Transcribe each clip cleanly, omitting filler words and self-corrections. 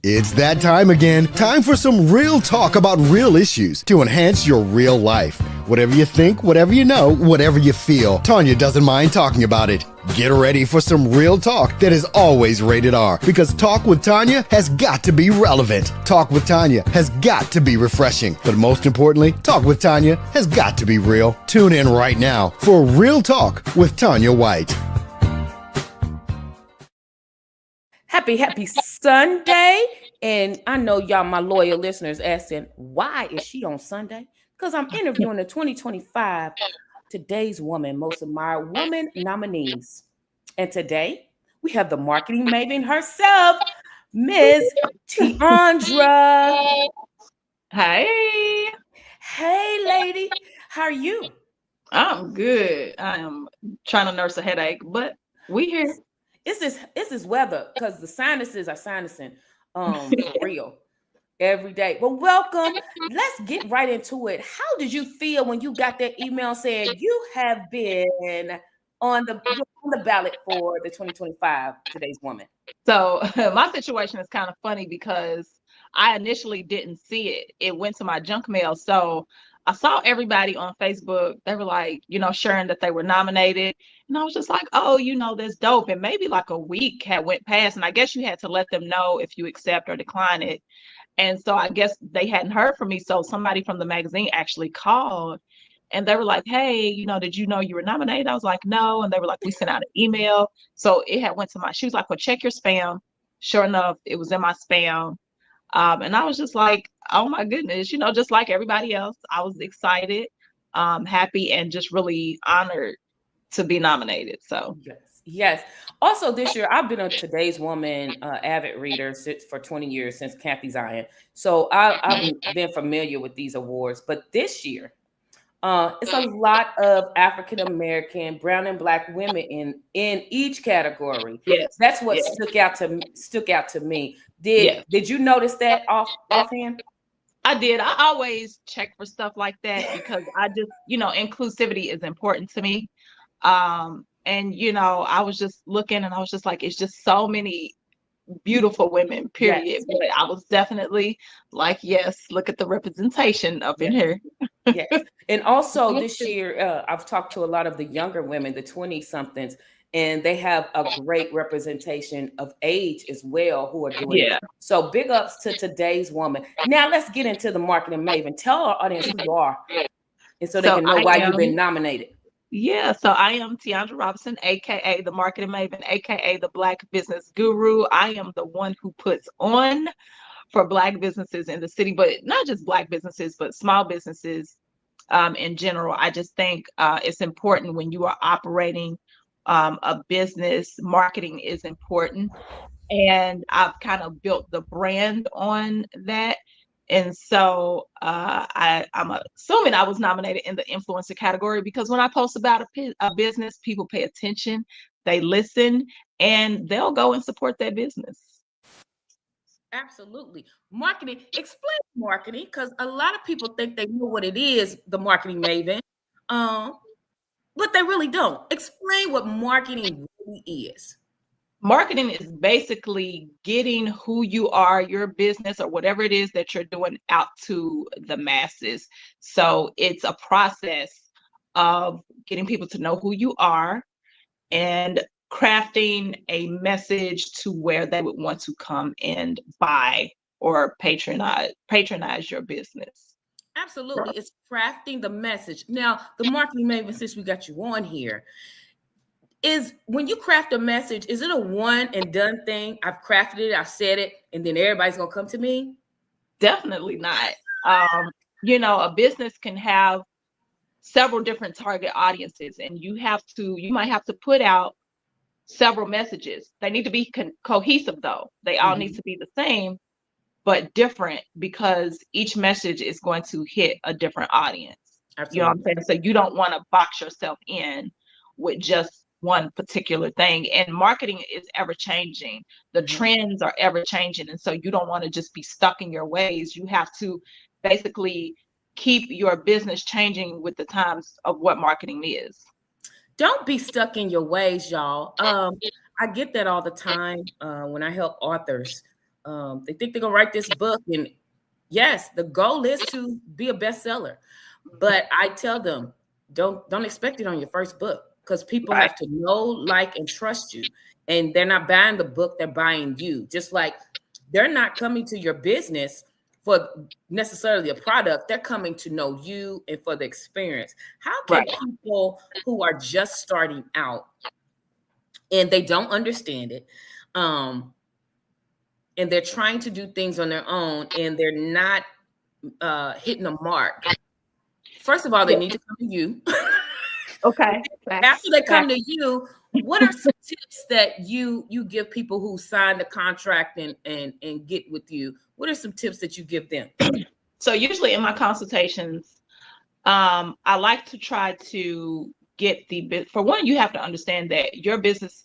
It's that time again. Time for some real talk about real issues to enhance your real life. Whatever you think, whatever you know, whatever you feel, Tanya doesn't mind talking about it. Get ready for some real talk that is always rated R, because Talk with Tanya has got to be relevant. Talk with Tanya has got to be refreshing. But most importantly, Talk with Tanya has got to be real. Tune in right now for Real Talk with Tanya White. Happy Sunday. And I know y'all, my loyal listeners, asking, why is she on Sunday? Because I'm interviewing the 2025 Today's Woman, Most Admired Woman nominees. And today we have the marketing maven herself, Ms. Tiandra. Hey. Hey, lady. How are you? I'm good. I am trying to nurse a headache, but we here. It's this weather, because the sinuses are sinusing for real every day. But welcome. Let's get right into it. How did you feel when you got that email saying you have been on the ballot for the 2025 Today's Woman? So my situation is kind of funny because I initially didn't see it. It went to my junk mail. So I saw everybody on Facebook. They were like, sharing that they were nominated. And I was just like, oh, that's dope. And maybe like a week had went past. And I guess you had to let them know if you accept or decline it. And so I guess they hadn't heard from me. So somebody from the magazine actually called and they were like, hey, did you know you were nominated? I was like, no. And they were like, we sent out an email. So it had went to she was like, well, check your spam. Sure enough, it was in my spam. And I was just like, oh my goodness, just like everybody else, I was excited, happy, and just really honored to be nominated. So yes. Also, this year I've been a Today's Woman avid reader for 20 years, since Kathy Zion. So I've been familiar with these awards. But this year, it's a lot of African American, brown and black women in each category. Yes, that's what stuck out to me. Did you notice that offhand? I did. I always check for stuff like that because I just, inclusivity is important to me. And I was just looking and I was just like, it's just so many beautiful women, period. Yes. But I was definitely like, yes, look at the representation up in here. Yes. And also this year, I've talked to a lot of the younger women, the 20-somethings, and they have a great representation of age as well who are doing it. So big ups to Today's Woman. Now let's get into the marketing maven. Tell our audience who you are, and so they can know why you've been nominated. Yeah, so I am Tiandra Robinson, aka the marketing maven, aka the Black business guru. I am the one who puts on for Black businesses in the city, but not just Black businesses, but small businesses in general. I just think it's important when you are operating a business, marketing is important. And I've kind of built the brand on that. And so I'm assuming I was nominated in the influencer category because when I post about a business, people pay attention, they listen, and they'll go and support that business. Absolutely. Marketing. Explain marketing, because a lot of people think they know what it is, the marketing maven, but they really don't. Explain what marketing really is. Marketing is basically getting who you are, your business, or whatever it is that you're doing out to the masses. So it's a process of getting people to know who you are and crafting a message to where they would want to come and buy or patronize your business. Absolutely. It's crafting the message. Now, the marketing maven, since we got you on here, is when you craft a message, is it a one and done thing? I've crafted it, I've said it, and then everybody's going to come to me? Definitely not. A business can have several different target audiences, and you might have to put out several messages. They need to be cohesive, though. They all need to be the same, but different, because each message is going to hit a different audience. Absolutely. You know what I'm saying? So you don't want to box yourself in with just one particular thing. And marketing is ever changing. The trends are ever changing. And so you don't want to just be stuck in your ways. You have to basically keep your business changing with the times of what marketing is. Don't be stuck in your ways, y'all. I get that all the time when I help authors They think they're gonna write this book, and yes, the goal is to be a bestseller. But I tell them, don't expect it on your first book, because people Right. have to know, like, and trust you. And they're not buying the book, they're buying you. Just like they're not coming to your business for necessarily a product, they're coming to know you and for the experience. How can Right. people who are just starting out and they don't understand it, and they're trying to do things on their own and they're not hitting a mark, first of all, they Yeah. need to come to you. Okay. After they come to you, what are some tips that you give people who sign the contract and get with you? What are some tips that you give them? So usually in my consultations, I like to try to get for one, you have to understand that your business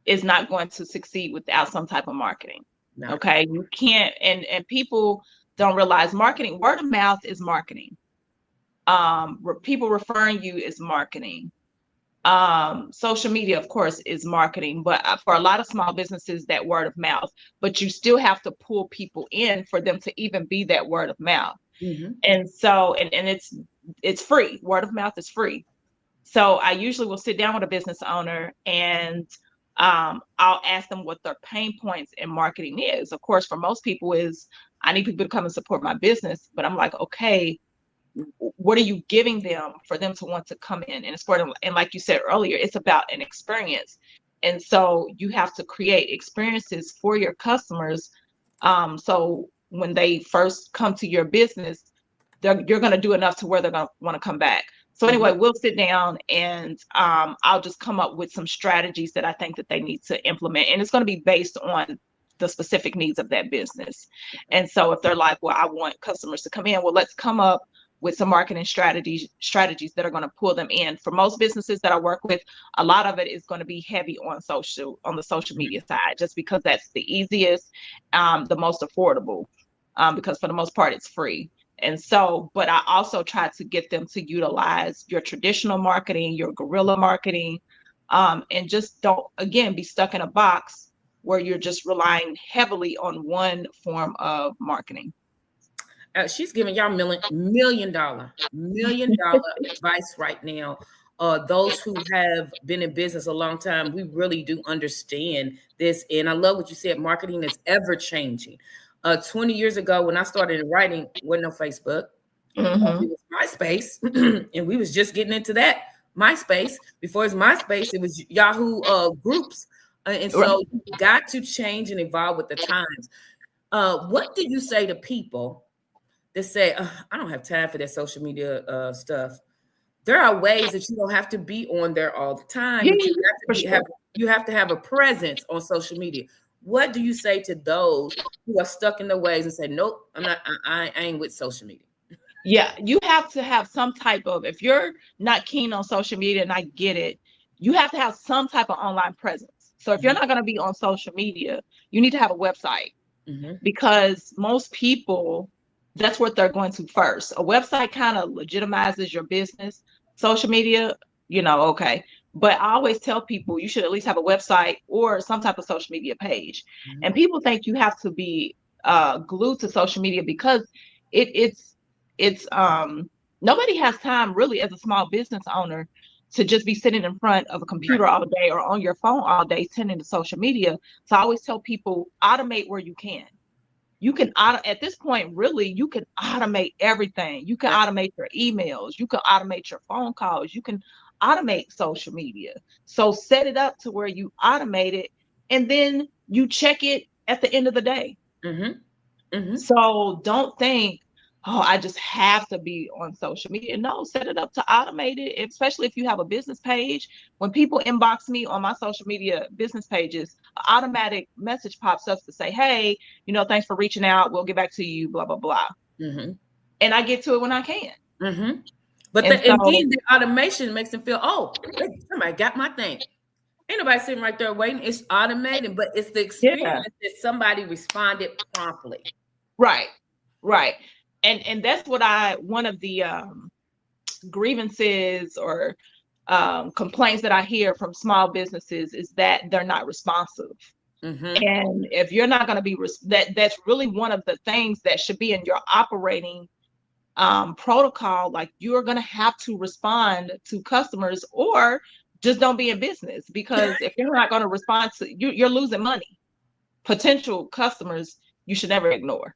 is not going to succeed without some type of marketing. No. Okay. You can't, and people don't realize marketing, word of mouth is marketing. People referring you is marketing. Social media, of course, is marketing, but for a lot of small businesses, that word of mouth, but you still have to pull people in for them to even be that word of mouth. Mm-hmm. And so, and it's free. Word of mouth is free. So I usually will sit down with a business owner and I'll ask them what their pain points in marketing is. Of course, for most people is, I need people to come and support my business, but I'm like, okay, what are you giving them for them to want to come in and support them? And like you said earlier, it's about an experience. And so you have to create experiences for your customers. So when they first come to your business, you're going to do enough to where they're going to want to come back. So anyway, we'll sit down and I'll just come up with some strategies that I think that they need to implement. And it's going to be based on the specific needs of that business. And so if they're like, well, I want customers to come in, well, let's come up with some marketing strategies that are going to pull them in. For most businesses that I work with, a lot of it is going to be heavy on the social media side, just because that's the easiest, the most affordable, because for the most part it's free. And so, but I also try to get them to utilize your traditional marketing, your guerrilla marketing, and just don't, again, be stuck in a box where you're just relying heavily on one form of marketing. She's giving y'all million dollar advice right now. Those who have been in business a long time, we really do understand this. And I love what you said. Marketing is ever changing. 20 years ago, when I started writing, wasn't no Facebook. It was MySpace, and we was just getting into that. MySpace. Before it was MySpace, it was Yahoo groups. And so you got to change and evolve with the times. What do you say to people that say, I don't have time for that social media stuff? There are ways that you don't have to be on there all the time, but you have to have a presence on social media. What do you say to those who are stuck in their ways and say, nope, I'm not, I ain't with social media? Yeah, you have to have some type of, if you're not keen on social media, and I get it, you have to have some type of online presence. So if you're not going to be on social media, you need to have a website, because most people, that's what they're going to first. A website kind of legitimizes your business. Social media, okay. But I always tell people you should at least have a website or some type of social media page. And people think you have to be glued to social media, because it's nobody has time really as a small business owner to just be sitting in front of a computer all day or on your phone all day tending to social media. So I always tell people, automate where you can. You can at this point, really, you can automate everything. You can automate your emails. You can automate your phone calls. You can automate social media. So set it up to where you automate it, and then you check it at the end of the day. So don't think, oh, I just have to be on social media. No, set it up to automate it, especially if you have a business page. When people inbox me on my social media business pages, an automatic message pops up to say, hey, thanks for reaching out. We'll get back to you, blah, blah, blah. And I get to it when I can. But then the automation makes them feel, oh, somebody got my thing. Ain't nobody sitting right there waiting. It's automated, but it's the experience that somebody responded promptly. Right. And that's what one of the grievances or complaints that I hear from small businesses is that they're not responsive. And if you're not going to be that's really one of the things that should be in your operating protocol. Like, you're going to have to respond to customers, or just don't be in business, because if you're not going to respond to you're losing money. Potential customers you should never ignore.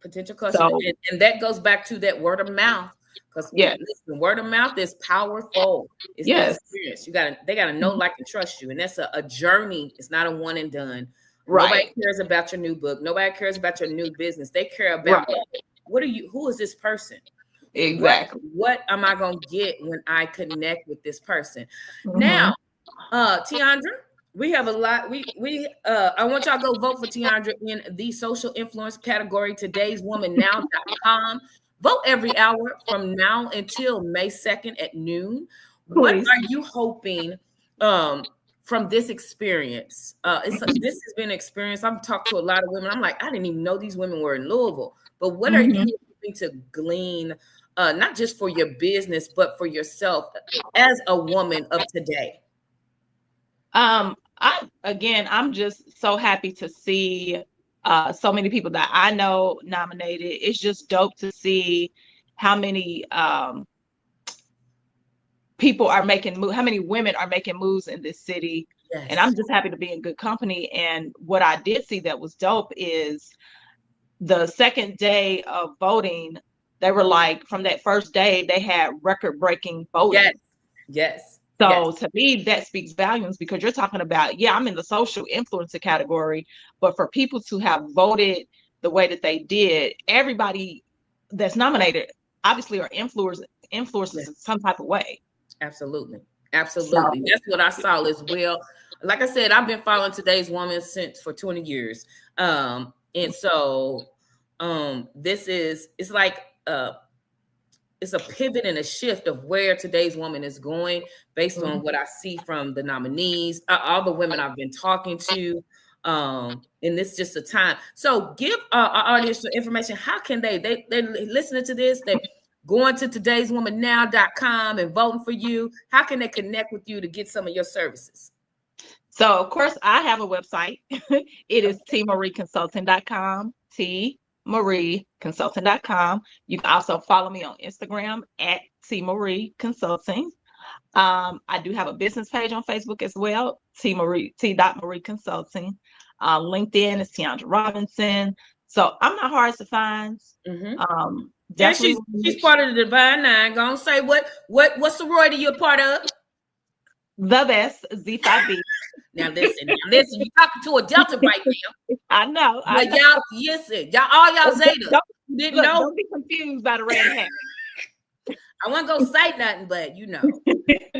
Potential customers, and that goes back to that word of mouth. Because listen, word of mouth is powerful. It's experience. They gotta know, like, and trust you, and that's a journey. It's not a one and done. Right. Nobody cares about your new book. Nobody cares about your new business. They care about who is this person? Exactly. What am I gonna get when I connect with this person? Now, Tiandra, we have a lot. I want y'all to go vote for Tiandra in the social influence category. todayswomannow.com. Vote every hour from now until May 2nd at noon. What are you hoping from this experience? This has been an experience. I've talked to a lot of women. I'm like, I didn't even know these women were in Louisville. But what are you hoping to glean, not just for your business, but for yourself as a woman of today? I'm just so happy to see so many people that I know nominated. It's just dope to see how many people are making how many women are making moves in this city. Yes. And I'm just happy to be in good company. And what I did see that was dope is the second day of voting, they were like, from that first day, they had record-breaking voting. Yes. So to me, that speaks volumes, because you're talking about, I'm in the social influencer category, but for people to have voted the way that they did, everybody that's nominated obviously are influencers in some type of way. Absolutely. Absolutely. That's what I saw as well. Like I said, I've been following Today's Woman for 20 years. And so it's like it's a pivot and a shift of where Today's Woman is going based on what I see from the nominees, all the women I've been talking to. And it's just a time. So give our audience the information. How can they're listening to this, they're going to todayswomannow.com and voting for you. How can they connect with you to get some of your services? So, of course, I have a website. It is tmarieconsulting.com, tmarieconsulting.com. You can also follow me on Instagram at tmarieconsulting. I do have a business page on Facebook as well, t.marieconsulting. LinkedIn is Tiandra Robinson. So I'm not hard to find. She's part of the Divine Nine. Gonna say what sorority you're part of? The best, Z5B. Now listen, you're talking to a Delta right now. I know. But y'all, listen, all y'all Zeta. Don't be confused by the red hat. I wasn't gonna say nothing, but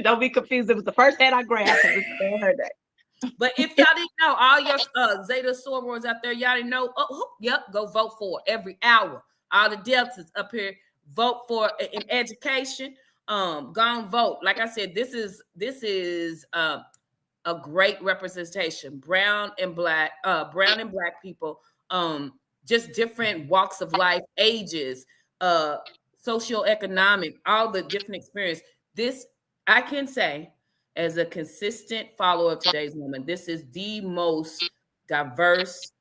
Don't be confused. It was the first hat I grabbed. Her day. But if y'all didn't know, all your Zeta sorors out there, y'all didn't know. Go vote for it every hour. All the Deltas up here, vote for an education. Go and vote. Like I said, this is a great representation. Brown and black people, just different walks of life, ages, socioeconomic, all the different experience. This, I can say, as a consistent follower of Today's Woman, this is the most diverse,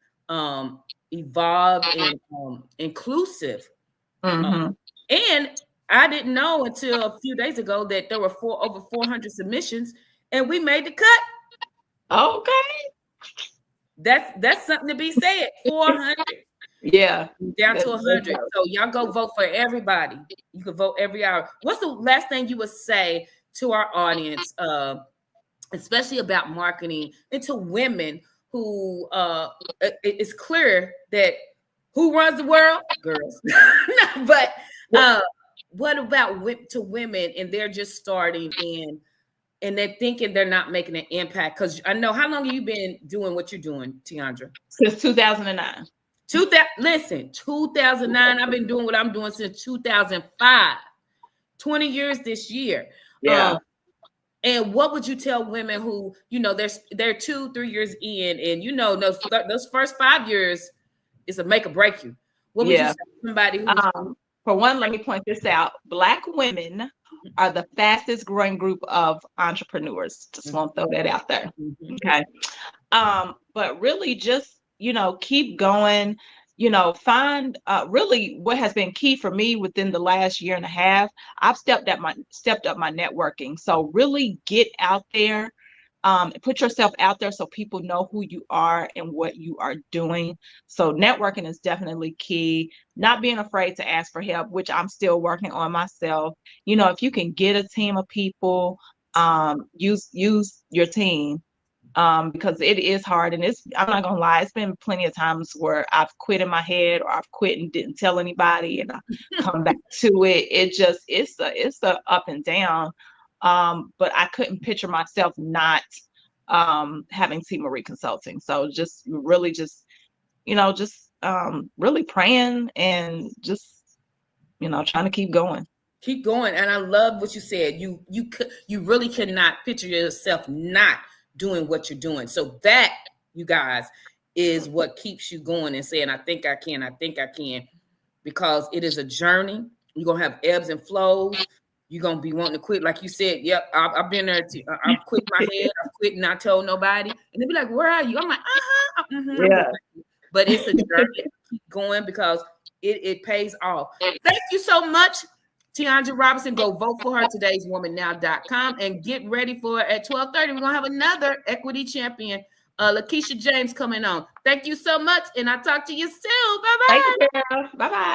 evolved, and inclusive. And I didn't know until a few days ago that there were over 400 submissions, and we made the cut. Okay, that's something to be said. 400, down to 100. So y'all go vote for everybody. You can vote every hour. What's the last thing you would say to our audience, especially about marketing, and to women who it's clear that who runs the world? Girls. But what about to women, and they're just starting in, and they're thinking they're not making an impact? Because I know, how long have you been doing what you're doing, Tiandra? Since 2009. 2009. I've been doing what I'm doing since 2005. 20 years this year. Yeah. And what would you tell women who, they're 2-3 years in, and those first 5 years is a make or break you? What would you say to somebody who's for one, let me point this out. Black women are the fastest growing group of entrepreneurs. Just want to throw that out there. Okay. But really just, keep going, find really what has been key for me within the last year and a half. I've stepped up my networking. So really get out there, put yourself out there so people know who you are and what you are doing. So networking is definitely key. Not being afraid to ask for help, which I'm still working on myself. If you can get a team of people, use your team, because it is hard. And I'm not gonna lie, it's been plenty of times where I've quit in my head, or I've quit and didn't tell anybody, and I come back to it. It's a up and down. But I couldn't picture myself not having T. Marie Consulting. So just really really praying and just trying to keep going. Keep going. And I love what you said. You really cannot picture yourself not doing what you're doing. So that, you guys, is what keeps you going and saying, I think I can, because it is a journey. You're going to have ebbs and flows. You're going to be wanting to quit. Like you said, yep, I've been there too. I've quit my head. I've quit and not told nobody. And they'll be like, where are you? I'm like, Yeah. But it's a journey. Keep going, because it pays off. Thank you so much, Tiandra Robinson. Go vote for her, todayswomannow.com, and get ready for at 12:30. We're going to have another equity champion, Lakeisha James, coming on. Thank you so much, and I'll talk to you soon. Bye-bye. Bye-bye.